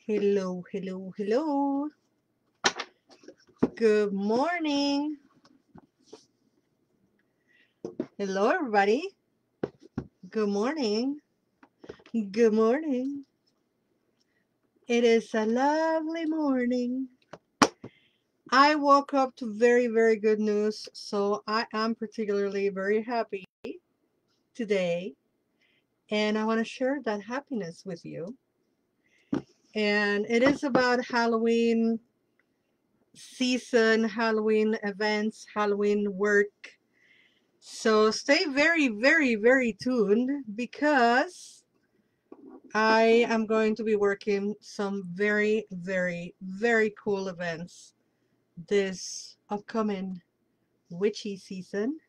Hello, hello, hello. Good morning. Hello, everybody. Good morning. Good morning. It is a lovely morning. I woke up to very, very good news, so I am particularly very happy today, and I want to share that happiness with you. And it is about Halloween season, Halloween events, Halloween work. So stay very, very, very tuned because I am going to be working some very, very, very cool events this upcoming witchy season.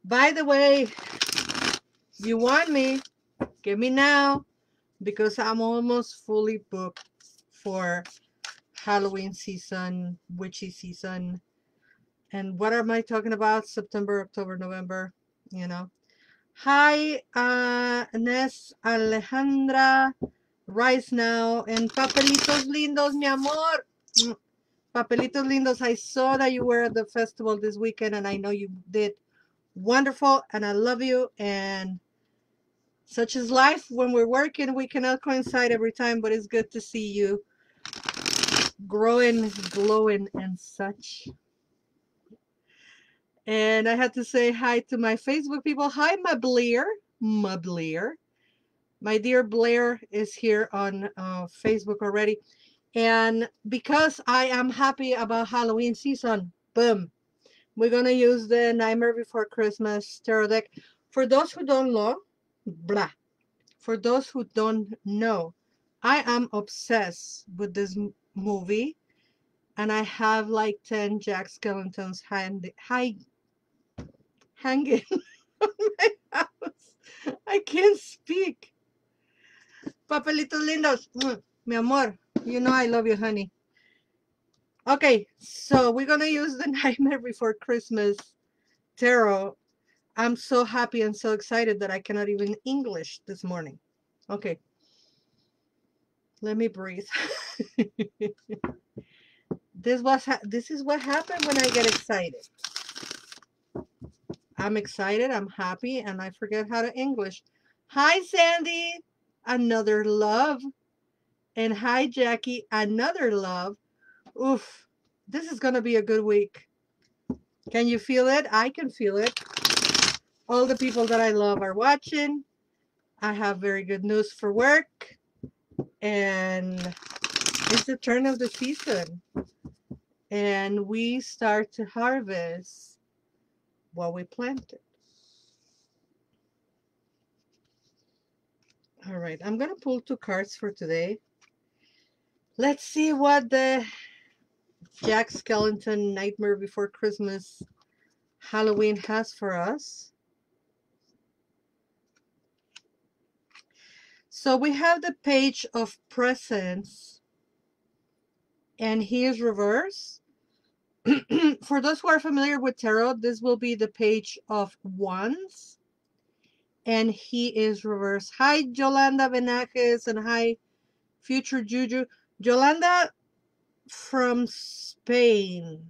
By the way, you want me, get me now because I'm almost fully booked for Halloween season, witchy season. And what am I talking about? September, October, November, you know. Hi, Nes Alejandra, Rise Now, and Papelitos Lindos, mi amor. Papelitos Lindos, I saw that you were at the festival this weekend, and I know you did wonderful, and I love you, and such is life. When we're working, we cannot coincide every time, but it's good to see you growing, glowing, and such. And I had to say hi to my Facebook people. Hi, my Blair. My Blair. My dear Blair is here on Facebook already. And because I am happy about Halloween season, boom, we're going to use the Nightmare Before Christmas tarot deck. For those who don't know, blah. For those who don't know, I am obsessed with this movie. And I have like 10 Jack Skellingtons hanging on my house. I can't speak. Papelitos lindos. Mi amor, you know I love you, honey. Okay, so we're going to use the Nightmare Before Christmas tarot. I'm so happy and so excited that I cannot even English this morning. Okay, let me breathe. This is what happened when I get excited. I'm excited, I'm happy, and I forget how to English. Hi, Sandy, another love. And hi, Jackie, another love. Oof, this is going to be a good week. Can you feel it? I can feel it. All the people that I love are watching. I have very good news for work. And it's the turn of the season. And we start to harvest what we planted. All right, I'm going to pull 2 cards for today. Let's see what the Jack Skellington Nightmare Before Christmas Halloween has for us. So we have the Page of Presents, and he is reverse. For those who are familiar with tarot, this will be the Page of Wands, and he is reverse. Hi, Yolanda Benajes, and hi, Future Juju. Yolanda from Spain.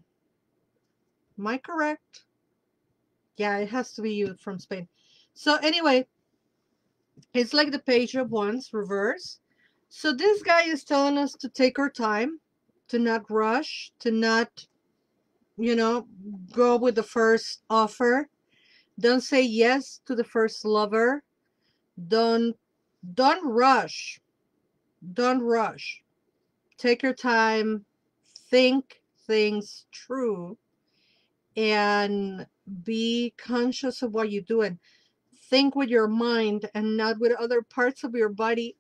Am I correct? Yeah, it has to be you from Spain. So anyway, it's like the Page of Wands reverse. So this guy is telling us to take our time, to not rush, to not, go with the first offer. Don't say yes to the first lover. Don't rush. Don't rush. Take your time, think things through, and be conscious of what you're doing. Think with your mind and not with other parts of your body.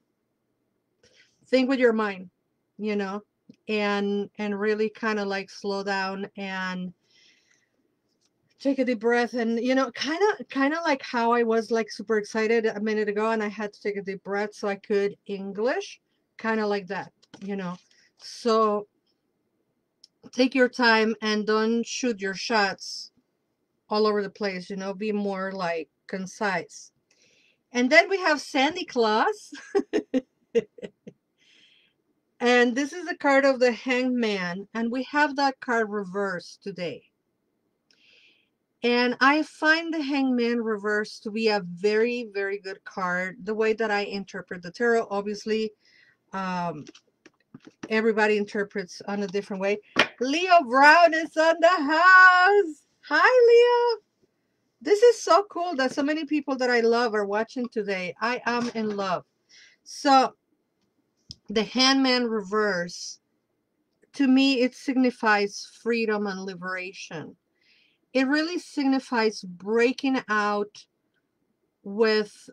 Think with your mind, you know, and really kind of like slow down and take a deep breath, and kind of like how I was like super excited a minute ago and I had to take a deep breath so I could English, kind of like that, so take your time and don't shoot your shots all over the place, be more like concise. And then we have Sandy Claus. And this is the card of the Hangman, and we have that card reversed today. And I find the Hangman reverse to be a very, very good card. The way that I interpret the tarot, obviously, um, everybody interprets on a different way. Leo Brown is on the house. Hi, Leo. This is so cool that so many people that I love are watching today. I am in love. So, the Hangman reverse, to me, it signifies freedom and liberation. It really signifies breaking out with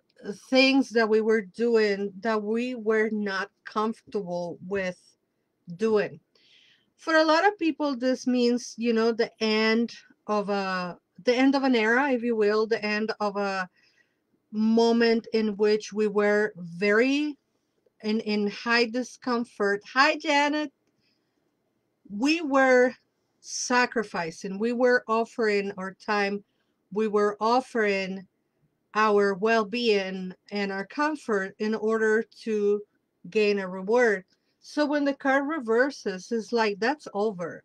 things that we were doing that we were not comfortable with doing. For a lot of people, this means, the end of an era, if you will, the end of a moment in which we were very in high discomfort. Hi, Janet. We were sacrificing, we were offering our time, we were offering our well-being and our comfort in order to gain a reward. So when the card reverses, it's like that's over.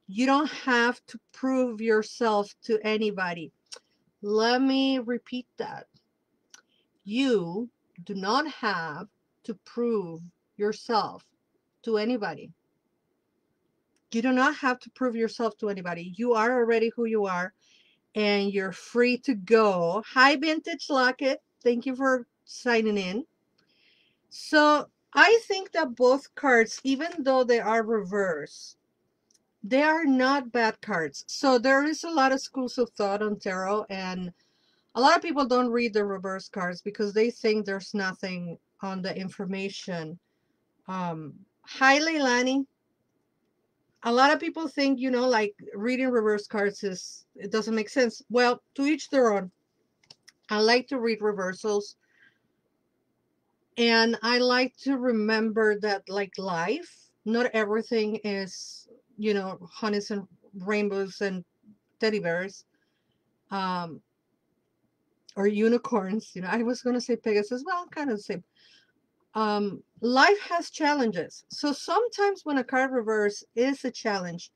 You don't have to prove yourself to anybody. Let me repeat that. You do not have to prove yourself to anybody. You do not have to prove yourself to anybody. You are already who you are, and you're free to go. Hi, Vintage Locket. Thank you for signing in. So I think that both cards, even though they are reversed, they are not bad cards. So there is a lot of schools of thought on tarot, and a lot of people don't read the reverse cards because they think there's nothing on the information. Hi, Leilani. A lot of people think, like reading reverse cards it doesn't make sense. Well, to each their own. I like to read reversals, and I like to remember that, like life, not everything is, honeys and rainbows and teddy bears, um, or unicorns. I was going to say Pegasus. Well, kind of the same. Life has challenges. So sometimes when a card reverse is a challenge,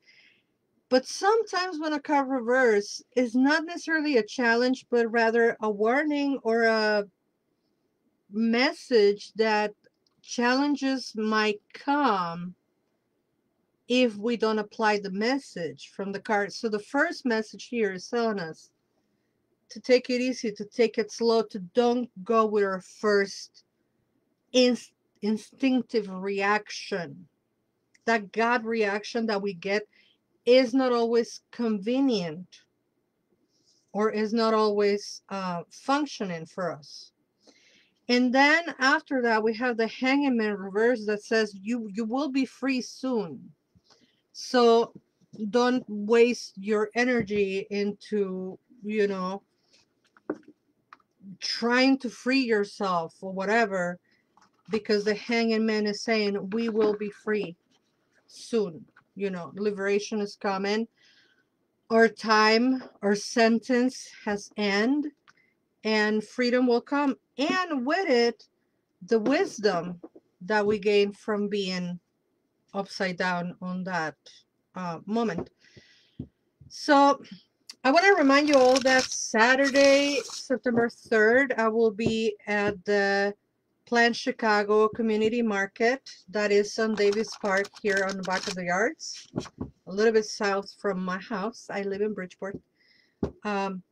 but sometimes when a card reverse is not necessarily a challenge, but rather a warning or a message that challenges might come if we don't apply the message from the card. So the first message here is telling us to take it easy, to take it slow, to don't go with our first instinctive reaction. That gut reaction that we get is not always convenient or is not always functioning for us. And then after that, we have the Hangman reverse that says you will be free soon. So don't waste your energy into, trying to free yourself or whatever, because the Hangman Man is saying we will be free soon. Liberation is coming. Our time, our sentence has ended, and freedom will come. And with it, the wisdom that we gain from being upside down on that moment. So I want to remind you all that Saturday, September 3rd, I will be at the Plant Chicago Community Market. That is on Davis Park here on the back of the yards, a little bit south from my house. I live in Bridgeport. And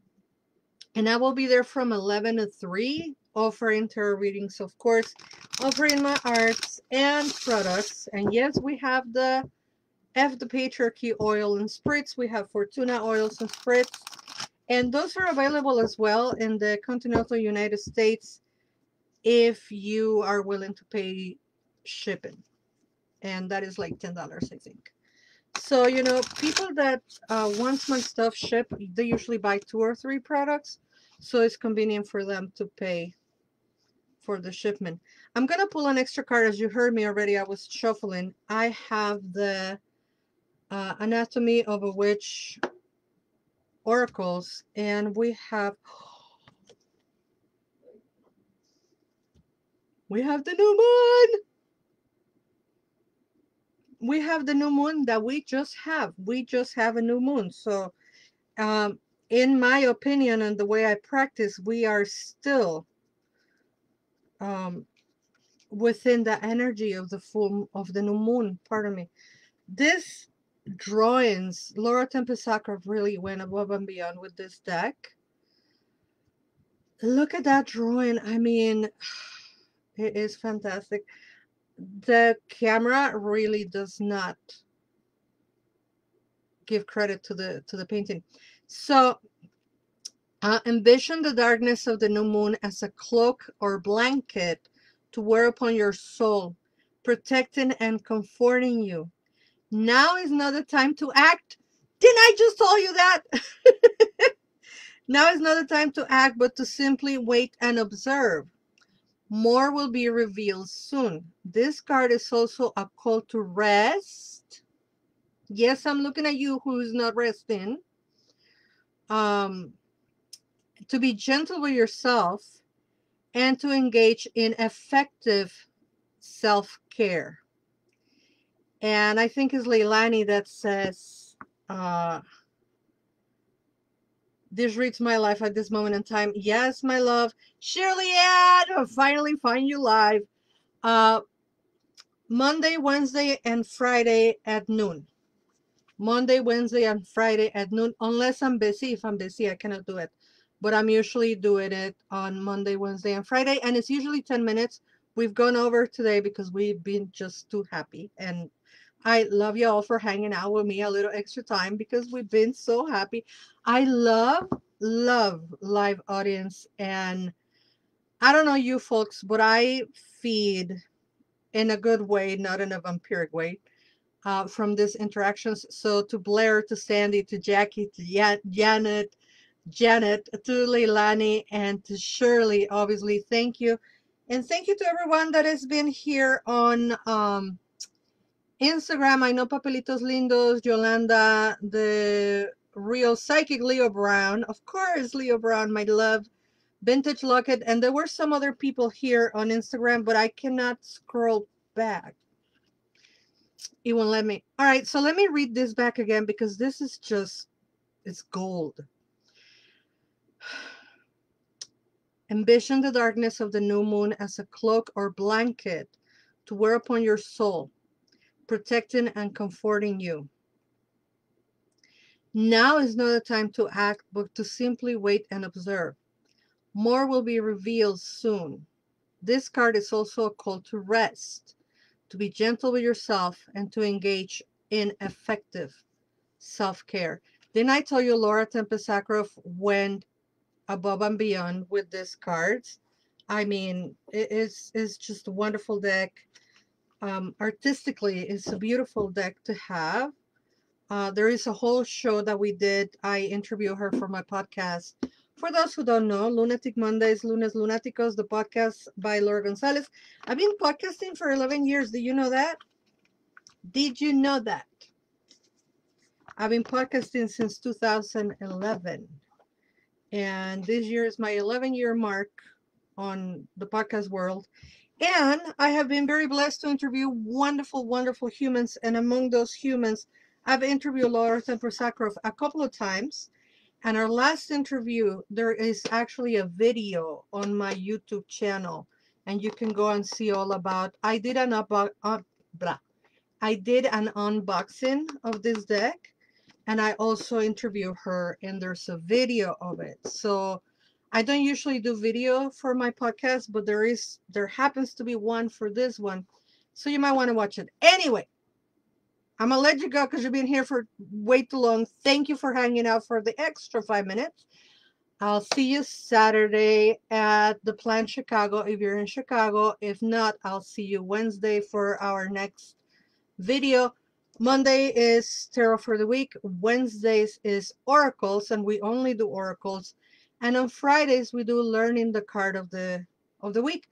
I will be there from 11 to 3, offering tarot readings, of course, offering my arts and products. And yes, we have the the Patriarchy oil and spritz. We have Fortuna oils and spritz. And those are available as well in the continental United States if you are willing to pay shipping. And that is like $10, I think. So, people that want my stuff shipped, they usually buy 2 or 3 products. So it's convenient for them to pay for the shipment. I'm going to pull an extra card. As you heard me already, I was shuffling. I have the Anatomy of a Witch oracles, and we have the new moon. we have the new moon that we just have. We just have a new moon. So, in my opinion and the way I practice, we are still um, within the energy of the new moon. Pardon me. This drawings, Laura Tempest-Sakharov really went above and beyond with this deck. Look at that drawing. I mean, it is fantastic. The camera really does not give credit to the painting. So envision the darkness of the new moon as a cloak or blanket to wear upon your soul, protecting and comforting you. Now is not the time to act. Didn't I just tell you that? Now is not the time to act, but to simply wait and observe. More will be revealed soon. This card is also a call to rest. Yes, I'm looking at you who's not resting. To be gentle with yourself and to engage in effective self-care. And I think it's Leilani that says, this reads my life at this moment in time. Yes, my love. Shirley Ann, I finally find you live. Monday, Wednesday, and Friday at noon. Monday, Wednesday, and Friday at noon, unless I'm busy. If I'm busy, I cannot do it. But I'm usually doing it on Monday, Wednesday, and Friday, and it's usually 10 minutes. We've gone over today because we've been just too happy. And I love you all for hanging out with me a little extra time because we've been so happy. I love live audience. And I don't know you folks, but I feed in a good way, not in a vampiric way, from these interactions. So to Blair, to Sandy, to Jackie, to Janet, to Leilani, and to Shirley, obviously, thank you. And thank you to everyone that has been here on Instagram. I know Papelitos Lindos, Yolanda, the real psychic Leo Brown. Of course, Leo Brown, my love. Vintage Locket. And there were some other people here on Instagram, but I cannot scroll back. It won't let me. All right, so let me read this back again because this is just, it's gold. Envision the darkness of the new moon as a cloak or blanket to wear upon your soul, protecting and comforting you. Now is not the time to act, but to simply wait and observe. More will be revealed soon. This card is also a call to rest, to be gentle with yourself, and to engage in effective self-care. Didn't I tell you Laura Tempest-Sakharov went above and beyond with these cards? I mean, it's just a wonderful deck. Artistically, it's a beautiful deck to have. There is a whole show that we did. I interview her for my podcast. For those who don't know, Lunatic Mondays, Lunes Lunáticos, the podcast by Laura González. I've been podcasting for 11 years. Do you know that? Did you know that? I've been podcasting since 2011. And this year is my 11-year mark on the podcast world. And I have been very blessed to interview wonderful, wonderful humans. And among those humans, I've interviewed Laura Tempest-Sakharov a couple of times. And our last interview, there is actually a video on my YouTube channel. And you can go and see all about. I did an unboxing of this deck. And I also interview her, and there's a video of it. So I don't usually do video for my podcast, but there happens to be one for this one. So you might want to watch it. Anyway, I'm going to let you go because you've been here for way too long. Thank you for hanging out for the extra 5 minutes. I'll see you Saturday at the Plant Chicago if you're in Chicago. If not, I'll see you Wednesday for our next video. Monday is tarot for the week. Wednesdays is oracles, and we only do oracles. And on Fridays we do learning the card of the week,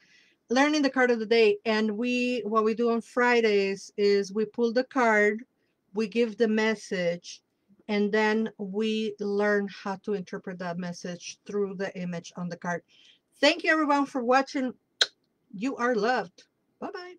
learning the card of the day. And what we do on Fridays is we pull the card, we give the message, and then we learn how to interpret that message through the image on the card. Thank you everyone for watching. You are loved. Bye bye.